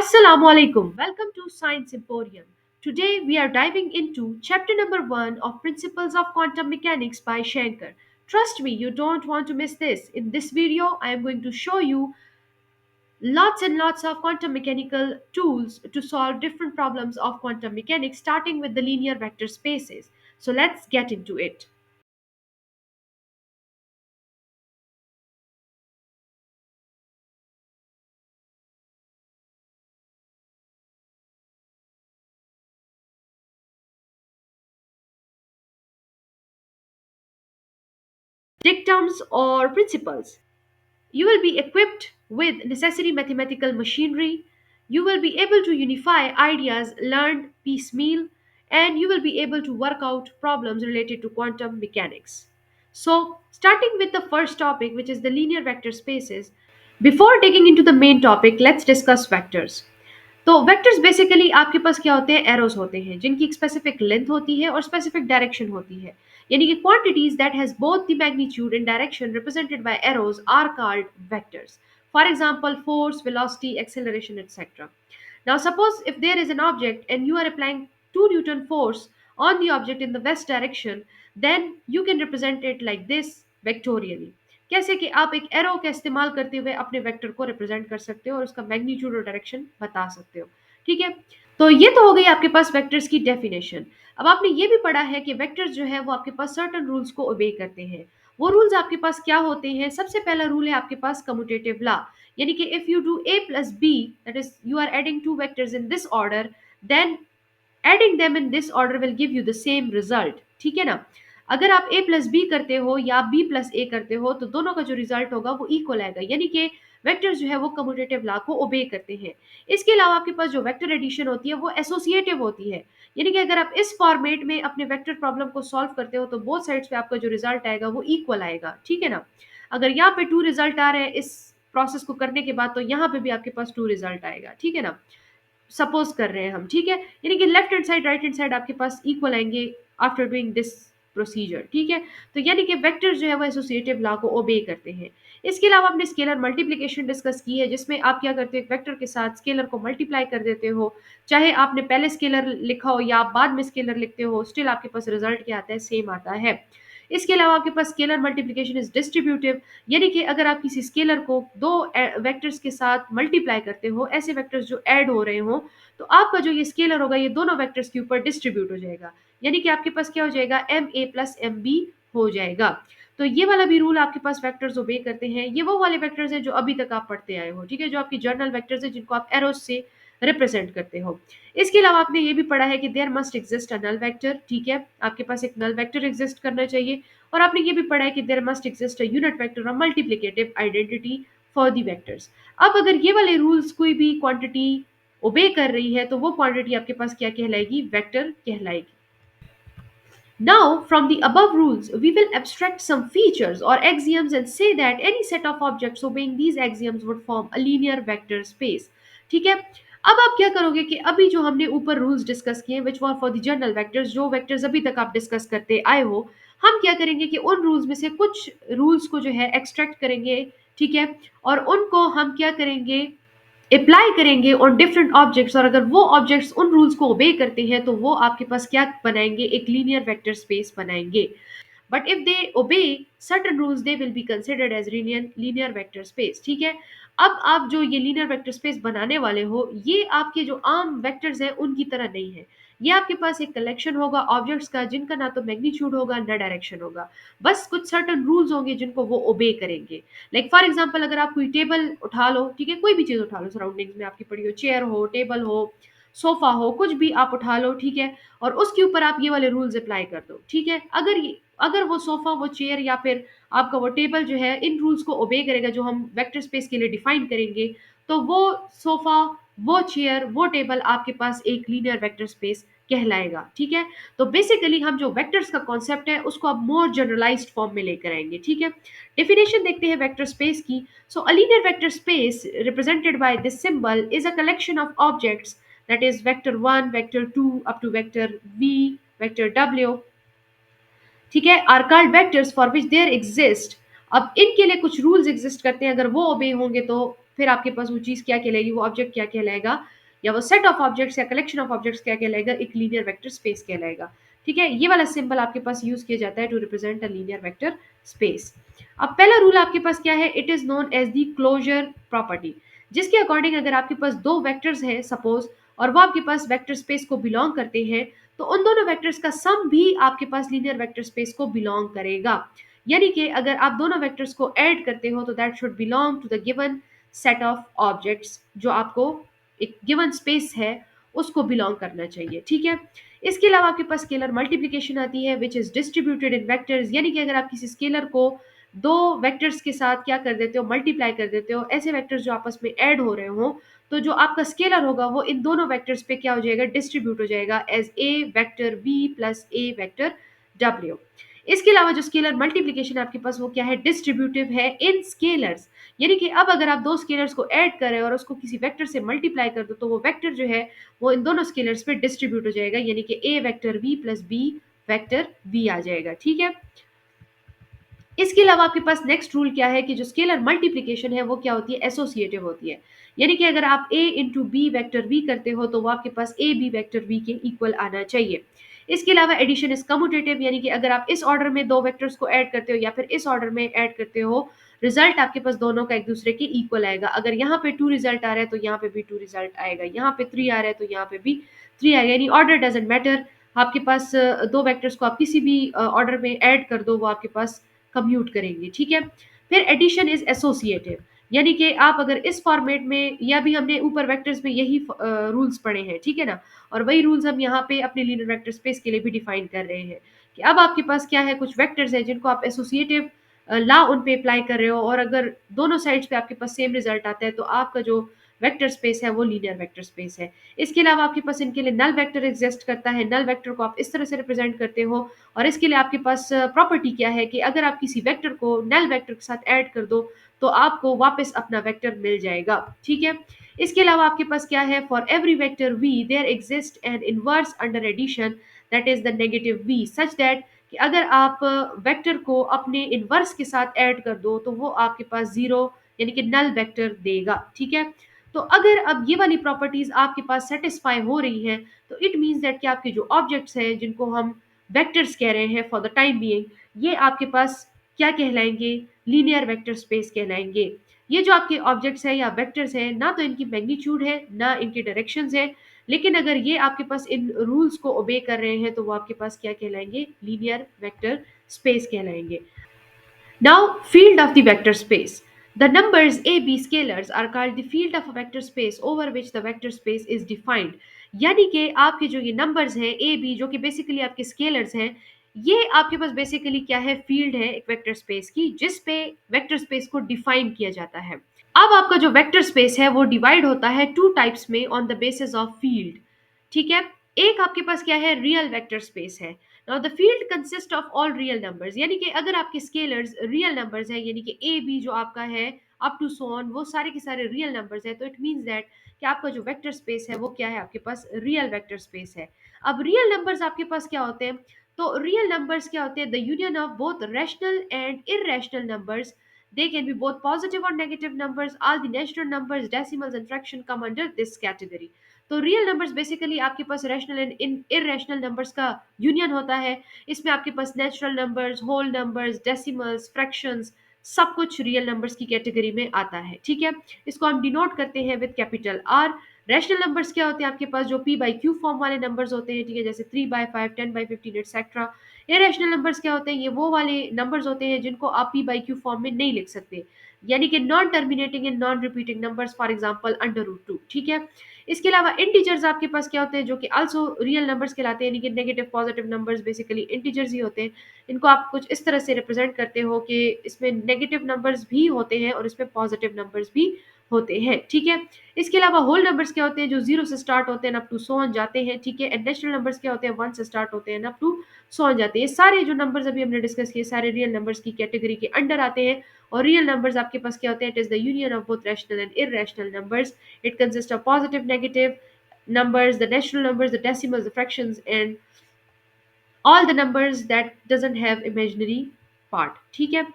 Assalamu alaikum. Welcome to Science Emporium. Today we are diving into chapter number 1 of Principles of Quantum Mechanics by Shankar. Trust me, you don't want to miss this. In this video, I am going to show you lots and lots of quantum mechanical tools to solve different problems of quantum mechanics, starting with the linear vector spaces. So let's get into it. Dictums or principles. You will be equipped with necessary mathematical machinery. You will be able to unify ideas learned piecemeal, and you will be able to work out problems related to quantum mechanics. So, starting with the first topic, which is the linear vector spaces, before digging into the main topic, let's discuss vectors. तो vectors basically आपके पास क्या होते हैं, arrows होते हैं जिनकी एक स्पेसिफिक लेंथ होती है और स्पेसिफिक डायरेक्शन होती है, यानी कि quantities that has both the magnitude and direction represented by arrows are called vectors. For example force, velocity, acceleration, etcetera. Now, suppose if there is an object and you are applying 2 Newton force on the object in the west direction, then you can represent it like this vectorially. कैसे कि आप एक arrow का इस्तेमाल करते हुए अपने vector को रिप्रेजेंट कर सकते हो और उसका मैग्नीट्यूड और डायरेक्शन बता सकते हो. ठीक है, तो ये तो हो गई आपके पास वेक्टर्स की डेफिनेशन. अब आपने ये भी पढ़ा है कि वेक्टर्स जो है वो आपके पास सर्टेन रूल्स को ओबे करते हैं. वो रूल्स आपके पास क्या होते हैं? सबसे पहला रूल है आपके पास कम्यूटेटिव लॉ, यानी कि if you do a plus b, that is you are adding two vectors in this order, then adding them in this order will give you the same result. ठीक है ना? अगर आप a plus B करते हो या b plus ए करते हो तो दोनों का जो रिजल्ट होगा वो इक्वल आएगा, यानी कि वेक्टर्स जो है वो कम्यूटेटिव लॉ को ओबे करते हैं. इसके अलावा आपके पास जो वेक्टर एडिशन होती है वो एसोसिएटिव होती है, यानी कि अगर आप इस फॉर्मेट में अपने वेक्टर प्रॉब्लम को सॉल्व करते हो तो बोथ साइड्स पे आपका जो रिजल्ट आएगा वो इक्वल आएगा. ठीक है ना? अगर यहाँ पे टू रिजल्ट आ रहे हैं इस प्रोसेस को करने के बाद तो यहाँ पे भी आपके पास टू रिजल्ट आएगा. ठीक है ना? सपोज कर रहे हैं हम. ठीक है, यानी कि left hand side right hand side आपके पास इक्वल आएंगे आफ्टर डूइंग दिस प्रोसीजर. ठीक है, तो यानी कि वेक्टर्स जो है वो एसोसिएटिव लॉ को ओबे करते हैं. इसके अलावा आपने स्केलर मल्टीप्लिकेशन डिस्कस की है, जिसमें आप क्या करते हो, एक वेक्टर के साथ स्केलर को मल्टीप्लाई कर देते हो. चाहे आपने पहले स्केलर लिखा हो या आप बाद में स्केलर लिखते हो, स्टिल आपके पास रिजल्ट क्या आता है, सेम आता है. इसके अलावा आपके पास स्केलर मल्टीप्लिकेशन इज डिस्ट्रीब्यूटिव, यानी कि अगर आप किसी स्केलर को दो वेक्टर्स के साथ मल्टीप्लाई करते हो, ऐसे वेक्टर्स जो ऐड हो रहे हो, तो आपका जो ये स्केलर होगा ये दोनों वेक्टर्स के ऊपर डिस्ट्रीब्यूट हो जाएगा, यानी कि आपके पास क्या हो जाएगा, M A plus M B हो जाएगा. तो ये वाला भी रूल आपके पास वेक्टर्स ओबे करते हैं. ये वो वाले वेक्टर्स हैं जो अभी तक आप पढ़ते आए हो. ठीक है, जो आपकी जर्नल वेक्टर्स हैं जिनको आप एरोस से रिप्रेजेंट करते हो. इसके अलावा आपने ये भी पढ़ा है कि there must exist a null vector. ठीक है, आपके पास एक नल वेक्टर एग्जिस्ट करना चाहिए. और आपने ये भी पढ़ा है कि there must exist a unit vector और multiplicative identity for the vectors. अब अगर ये वाले रूल्स कोई भी क्वांटिटी ओबे कर रही है तो वो क्वांटिटी आपके पास क्या कहलाएगी, वेक्टर कहलाएगी. Now, from the above rules, we will abstract some features or axioms and say that any set of objects obeying these axioms would form a linear vector space. ठीक है, अब आप क्या करोगे कि अभी जो हमने ऊपर रूल्स डिस्कस किए विच वर फॉर द जनरल वेक्टर्स, जो वेक्टर्स अभी तक आप डिस्कस करते आए हो, हम क्या करेंगे कि उन रूल्स में से कुछ रूल्स को जो है एक्सट्रैक्ट करेंगे. ठीक है, और उनको हम क्या करेंगे, अप्लाई करेंगे ऑन डिफरेंट ऑब्जेक्ट्स, और अगर वो ऑब्जेक्ट्स उन रूल्स को ओबे करते हैं तो वो आपके पास क्या बनाएंगे, एक लीनियर वेक्टर स्पेस बनाएंगे. But if they obey certain rules they will be considered as linear vector space. ठीक है, अब आप जो ये लीनियर वेक्टर स्पेस बनाने वाले हो, ये आपके जो आम वेक्टर्स हैं उनकी तरह नहीं है. ये आपके पास एक कलेक्शन होगा ऑब्जेक्ट्स का जिनका ना तो मैग्नीट्यूड होगा ना डायरेक्शन होगा, बस कुछ सर्टेन रूल्स होंगे जिनको वो ओबे करेंगे. लाइक फॉर एग्जाम्पल, अगर आप कोई टेबल उठा लो, ठीक है, कोई भी चीज़ उठा लो सराउंडिंग्स में आपकी पड़ी हो, चेयर हो, टेबल हो, सोफा हो, कुछ भी आप उठा लो. ठीक है, और उसके ऊपर आप ये वाले रूल्स अप्लाई कर दो. ठीक है, अगर वो सोफा, वो चेयर या फिर आपका वो टेबल जो है इन रूल्स को ओबे करेगा जो हम वेक्टर स्पेस के लिए डिफाइन करेंगे, तो वो सोफा, वो चेयर, वो टेबल आपके पास एक लीनियर वेक्टर स्पेस कहलाएगा. ठीक है, तो बेसिकली हम जो वेक्टर्स का कॉन्सेप्ट है उसको अब मोर जनरलाइज्ड फॉर्म में लेकर आएंगे. ठीक है, डेफिनेशन देखते हैं वेक्टर स्पेस की. So a linear vector space represented by this symbol is a collection of objects, that is vector 1, vector 2 up to vector v, vector w. ठीक है, are called vectors for which there exist. अब इनके लिए कुछ rules exist करते हैं, अगर वो ओबे होंगे तो फिर आपके पास वो चीज़ क्या कहलाएगी, वो ऑब्जेक्ट क्या कहलाएगा, या वो सेट ऑफ ऑब्जेक्ट्स या कलेक्शन ऑफ ऑब्जेक्ट्स क्या कहलाएगा, एक लीनियर वेक्टर स्पेस कहलाएगा। ठीक है, ये वाला सिंबल आपके पास यूज किया जाता है to represent a linear vector space. अब पहला रूल आपके पास क्या है, it is known as the closure property, जिसके अकॉर्डिंग अगर आपके पास दो वेक्टर्स हैं सपोज, और वो आपके पास वेक्टर स्पेस को बिलोंग करते हैं, तो उन दोनों वेक्टर्स का सम भी आपके पास लीनियर वेक्टर स्पेस को बिलोंग करेगा। यानी कि अगर आप दोनों वेक्टर्स को ऐड करते हो तो that should belong to the given set of objects, जो आपको एक गिवन स्पेस है उसको बिलोंग करना चाहिए। ठीक है, इसके अलावा आपके पास स्केलर मल्टीप्लिकेशन आती है which is distributed in vectors, यानी कि अगर आप किसी स्केलर को दो वेक्टर्स के साथ क्या कर देते हो, मल्टीप्लाई कर देते हो, ऐसे वेक्टर्स जो आपस में ऐड हो रहे हो, तो जो आपका स्केलर होगा वो इन दोनों वेक्टर्स पे क्या हो जाएगा, डिस्ट्रीब्यूट हो जाएगा as a vector B plus a vector W. इसके अलावा जो स्केलर मल्टीप्लिकेशन आपके पास वो क्या है, डिस्ट्रीब्यूटिव है इन स्केलर्स, यानी कि अब अगर आप दो स्केलर्स को ऐड करें और उसको किसी वेक्टर से मल्टीप्लाई कर दो तो वो वेक्टर जो है वो इन दोनों स्केलर्स पे डिस्ट्रीब्यूट हो जाएगा, यानी कि A vector V plus B vector V आ जाएगा। ठीक है, इसके अलावा आपके पास नेक्स्ट रूल क्या है कि जो स्केलर मल्टीप्लिकेशन है वो क्या होती है, एसोसिएटिव होती है, यानी कि अगर आप a into B vector v करते हो तो वो आपके पास ए बी वैक्टर v के इक्वल आना चाहिए। इसके अलावा एडिशन इज कम्यूटेटिव, यानी कि अगर आप इस ऑर्डर में दो वेक्टर्स को ऐड करते हो या फिर इस ऑर्डर में ऐड करते हो, रिजल्ट आपके पास दोनों का एक दूसरे के इक्वल आएगा। अगर यहाँ पे 2 रिजल्ट आ रहा है तो यहाँ पे भी 2 रिजल्ट आएगा, यहाँ पे 3 आ रहा है तो यहाँ पे भी 3 आएगा, यानी ऑर्डर डजेंट मैटर। आपके पास दो वेक्टर्स को आप किसी भी ऑर्डर में ऐड कर दो वो आपके पास कम्यूट करेंगे। ठीक है, फिर एडिशन इज एसोसिएटिव, यानी कि आप अगर इस फॉर्मेट में, या भी हमने ऊपर वेक्टर्स में यही रूल्स पढ़े हैं, ठीक है ना, और वही रूल्स हम यहाँ पे अपने लीनियर वेक्टर स्पेस के लिए भी डिफाइन कर रहे हैं कि अब आपके पास क्या है, कुछ वेक्टर्स हैं जिनको आप एसोसिएटिव लॉ उन पे अप्लाई कर रहे हो, और अगर दोनों साइड्स पे आपके पास सेम रिजल्ट आता है तो आपका जो वेक्टर स्पेस है वो लीनियर वेक्टर स्पेस है। इसके अलावा आपके पास इनके लिए नल वेक्टर एग्जिस्ट करता है, नल वेक्टर को आप इस तरह से रिप्रेजेंट करते हो, और इसके लिए आपके पास प्रॉपर्टी क्या है कि अगर आप किसी वेक्टर को नल वेक्टर के साथ ऐड कर दो तो आपको वापस अपना वेक्टर मिल जाएगा। ठीक है, इसके अलावा आपके पास क्या है, for every vector v there exist an inverse under addition that is the negative v such that कि अगर आप वेक्टर को अपने इनवर्स के साथ ऐड कर दो तो वो आपके पास जीरो यानी कि नल वेक्टर देगा। ठीक है, तो अगर अब ये वाली प्रॉपर्टीज आपके पास सेटिस्फाई हो रही हैं तो इट मीन्स दैट कि आपके जो ऑब्जेक्ट्स हैं जिनको हम वेक्टर्स कह रहे हैं फॉर द टाइम बीइंग, ये आपके पास क्या कहलाएंगे, लीनियर वेक्टर स्पेस कहलाएंगे। ये जो आपके ऑब्जेक्ट्स हैं या वेक्टर्स हैं, ना तो इनकी मैग्नीट्यूड है ना इनके डायरेक्शंस है, लेकिन अगर ये आपके पास इन रूल्स को ओबे कर रहे हैं तो वो आपके पास क्या कहलाएंगे, लीनियर वेक्टर स्पेस कहलाएंगे। Now, field of the vector space. The numbers a, b scalars are called the field of a vector space over which the vector space is defined. यानी कि आपके जो ये नंबर्स हैं a b जो कि basically आपके स्केलर्स हैं, ये आपके पास बेसिकली क्या है, फील्ड है एक वेक्टर स्पेस की जिस पे वेक्टर स्पेस को डिफाइन किया जाता है। अब आपका जो वेक्टर स्पेस है वो डिवाइड होता है टू टाइप्स में on the basis of field. ठीक है, एक आपके पास क्या है, रियल वेक्टर स्पेस है। Now the field consist of all real numbers, यानी कि अगर आपके स्केलर्स रियल नंबर्स है, यानी कि ए बी जो आपका है अप टू सो ऑन वो सारे के सारे रियल नंबर्स है, तो इट मींस दैट कि आपका जो वेक्टर स्पेस है वो क्या है, आपके पास रियल वेक्टर स्पेस है। अब रियल नंबर्स आपके पास क्या होते हैं, तो रियल नंबर्स क्या होते हैं, the union of both rational and irrational numbers. They can be both positive or negative numbers. All the natural numbers, decimals and fraction come under this category. तो रियल नंबर्स बेसिकली आपके पास rational and irrational numbers का union होता है। इसमें आपके पास natural numbers, whole numbers, decimals, fractions, सब कुछ रियल नंबर्स की कैटेगरी में आता है। ठीक है, इसको हम डिनोट करते हैं with capital R. Rational numbers क्या होते हैं, आपके पास जो p बाई क्यू फॉर्म वाले नंबर्स होते हैं, ठीक है, जैसे 3/5, 10/15 एक्सेट्रा। इरेशनल नंबर्स क्या होते हैं, ये वो वाले नंबर्स होते हैं जिनको आप p बाई क्यू फॉर्म में नहीं लिख सकते, यानी कि non terminating and non repeating numbers, for example √2। ठीक है, इसके अलावा इंटीजर्स आपके पास क्या होते हैं, जो कि आल्सो रियल नंबर्स कहलाते हैं, यानी कि negative positive numbers basically integers ही होते हैं। इनको आप कुछ इस तरह से रिप्रेजेंट करते हो कि इसमें नेगेटिव नंबर्स भी होते हैं और इसमें पॉजिटिव नंबर्स भी होते हैं। ठीक है, इसके अलावा होल नंबर्स क्या होते हैं, जो 0 से स्टार्ट होते हैं अप टू सो ऑन जाते हैं। ठीक है, एंड नेचुरल नंबर्स क्या होते हैं, 1 से स्टार्ट होते हैं अप टू सो ऑन जाते हैं। ये सारे जो नंबर्स अभी हमने डिस्कस किए सारे रियल नंबर्स की कैटेगरी के अंडर आते हैं। और रियल नंबर्स आपके पास क्या होते हैं, it is the union of both rational and irrational numbers. It consist of positive, negative numbers, the natural numbers, the decimals, the fractions, and all the numbers that doesn't have imaginary part. ठीक है,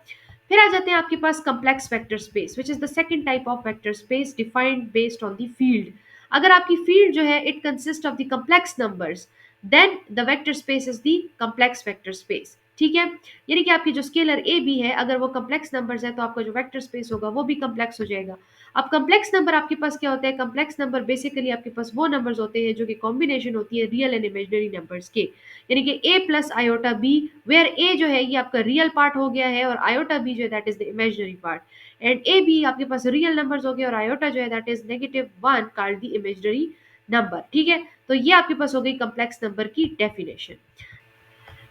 फिर आ जाते हैं आपके पास complex vector space, which is the second type of vector space defined based on the field. अगर आपकी field जो है it consist of the complex numbers, then the vector space is the complex vector space. ठीक है, यानी कि आपकी जो स्केलर ए बी है, अगर वो कम्प्लेक्स नंबर्स है तो आपका जो वेक्टर स्पेस होगा वो भी कम्प्लेक्स हो जाएगा। अब कम्प्लेक्स नंबर आपके पास क्या होता है? कम्प्लेक्स नंबर बेसिकली आपके पास वो नंबर्स होते हैं जो कि कॉम्बिनेशन होती है रियल एंड इमेजिनरी नंबर्स के, यानी कि ए प्लस आयोटा बी, वेयर ए जो है ये आपका रियल पार्ट हो गया है और आयोटा बी जो है that is the imaginary part, and A B आपके पास रियल नंबर्स हो गए और आयोटा जो है that is -1 called the imaginary number. ठीक है, तो ये आपके पास हो गई कम्प्लेक्स नंबर की definition.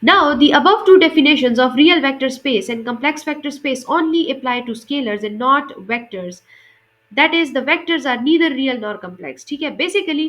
Now, the above two definitions of real vector space and complex vector space only apply to scalars and not vectors. That is the vectors are neither real nor complex. ठीक है, basically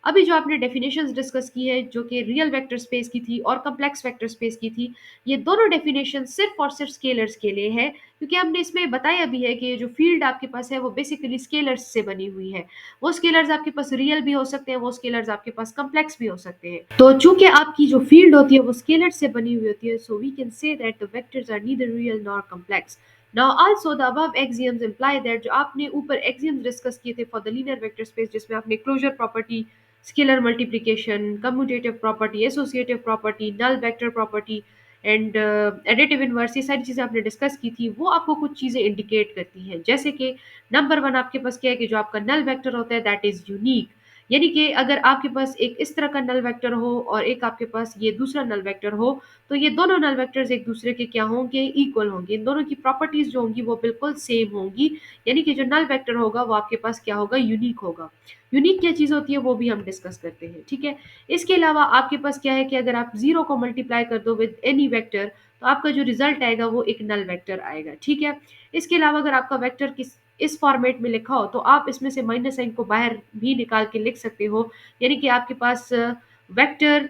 अभी जो आपने definitions discuss की है जो कि real vector space की थी और कम्प्लेक्स वेक्टर स्पेस की थी, ये दोनों डेफिनेशन सिर्फ और सिर्फ स्केलर्स के लिए है, क्योंकि हमने इसमें बताया भी है कि ये जो फील्ड आपके पास है वो बेसिकली स्केलर्स से बनी हुई है। वो स्केलर्स आपके पास रियल भी हो सकते हैं, वो स्केलर्स आपके पास कम्प्लेक्स भी हो सकते हैं। तो चूंकि आपकी जो फील्ड होती है वो स्केलर्स से बनी हुई होती है, so we can say that the vectors are neither real nor complex. Now also the above axioms imply that जो आपने ऊपर axioms डिस्कस किए थे for the linear vector space, जिसमें आपने closure property, scalar multiplication, commutative property, associative property, null vector property and additive inverse, ये सारी चीज़ें आपने डिस्कस की थी, वो आपको कुछ चीज़ें इंडिकेट करती हैं। जैसे कि नंबर वन आपके पास क्या है कि जो आपका नल वेक्टर होता है दैट इज़ यूनिक, यानी कि अगर आपके पास एक इस तरह का नल वेक्टर हो और एक आपके पास ये दूसरा नल वेक्टर हो, तो ये दोनों नल वेक्टर्स एक दूसरे के क्या होंगे? इक्वल होंगे। इन दोनों की प्रॉपर्टीज जो होंगी वो बिल्कुल सेम होंगी, यानी कि जो नल वेक्टर होगा वो आपके पास क्या होगा? यूनिक होगा। यूनिक क्या चीज़ होती है वो भी हम डिस्कस करते हैं। ठीक है, इसके अलावा आपके पास क्या है कि अगर आप जीरो को मल्टीप्लाई कर दो विद एनी वेक्टर, तो आपका जो रिजल्ट आएगा वो एक नल वेक्टर आएगा। ठीक है, इसके अलावा अगर आपका वेक्टर इस फॉर्मेट में लिखा हो तो आप इसमें से माइनस साइन को बाहर भी निकाल के लिख सकते हो, यानी कि आपके पास vector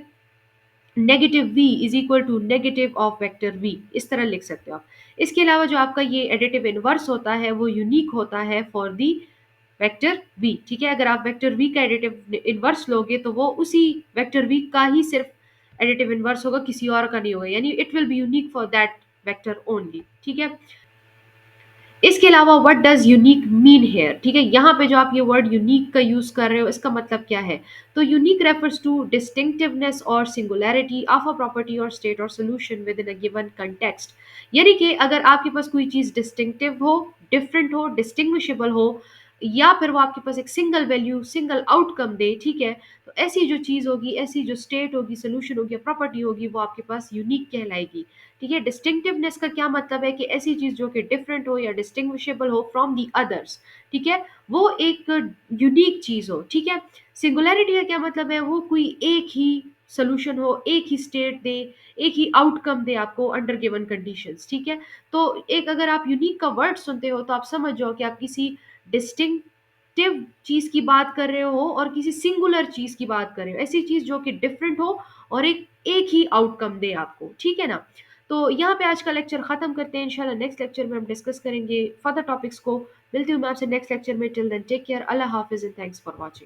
negative v is equal to negative of vector v, इस तरह लिख सकते हो आप। इसके अलावा जो आपका ये एडिटिव इनवर्स होता है वो यूनिक होता है फॉर दी वेक्टर v। ठीक है, अगर आप वेक्टर v का एडिटिव इनवर्स लोगे तो वो उसी वेक्टर v का ही सिर्फ एडिटिव इनवर्स होगा, किसी और का नहीं होगा, यानी it will be unique for that vector only. ठीक है, इसके अलावा what does unique mean here? ठीक है, यहाँ पे जो आप ये वर्ड यूनिक का यूज कर रहे हो इसका मतलब क्या है? तो यूनिक रेफर्स टू डिस्टिंक्टिवनेस और सिंगुलैरिटी ऑफ अ प्रॉपर्टी और स्टेट और solution with in a given context, यानी कि अगर आपके पास कोई चीज डिस्टिंक्टिव हो, डिफरेंट हो, डिस्टिंग्विशेबल हो, या फिर वो आपके पास एक सिंगल वैल्यू सिंगल आउटकम दे, ठीक है, तो ऐसी जो चीज होगी, ऐसी जो स्टेट होगी, सोल्यूशन होगी, प्रॉपर्टी होगी, वो आपके पास यूनिक कहलाएगी। ठीक है, डिस्टिंक्टिवनेस का क्या मतलब है? कि ऐसी चीज जो कि डिफरेंट हो या डिस्टिंग्विशेबल हो फ्रॉम दी अदर्स, ठीक है, वो एक यूनिक चीज हो। ठीक है, सिंगुलैरिटी का क्या मतलब है? वो कोई एक ही सोल्यूशन हो, एक ही स्टेट दे, एक ही आउटकम दे आपको अंडर गिवन कंडीशंस। ठीक है, तो एक अगर आप यूनिक का वर्ड सुनते हो तो आप समझ जाओ कि आप किसी डिस्टिंक्टिव चीज की बात कर रहे हो और किसी सिंगुलर चीज की बात कर रहे हो, ऐसी चीज जो कि डिफरेंट हो और एक एक ही आउटकम दे आपको। ठीक है ना, तो यहाँ पे आज का लेक्चर खत्म करते हैं। इंशाल्लाह नेक्स्ट लेक्चर में हम डिस्कस करेंगे फर्दर टॉपिक्स को। मिलती हूँ मैं आपसे नेक्स्ट लेक्चर में। टिल देन टेक केयर, अल्लाह हाफिज एंड थैंक्स फॉर वॉचिंग।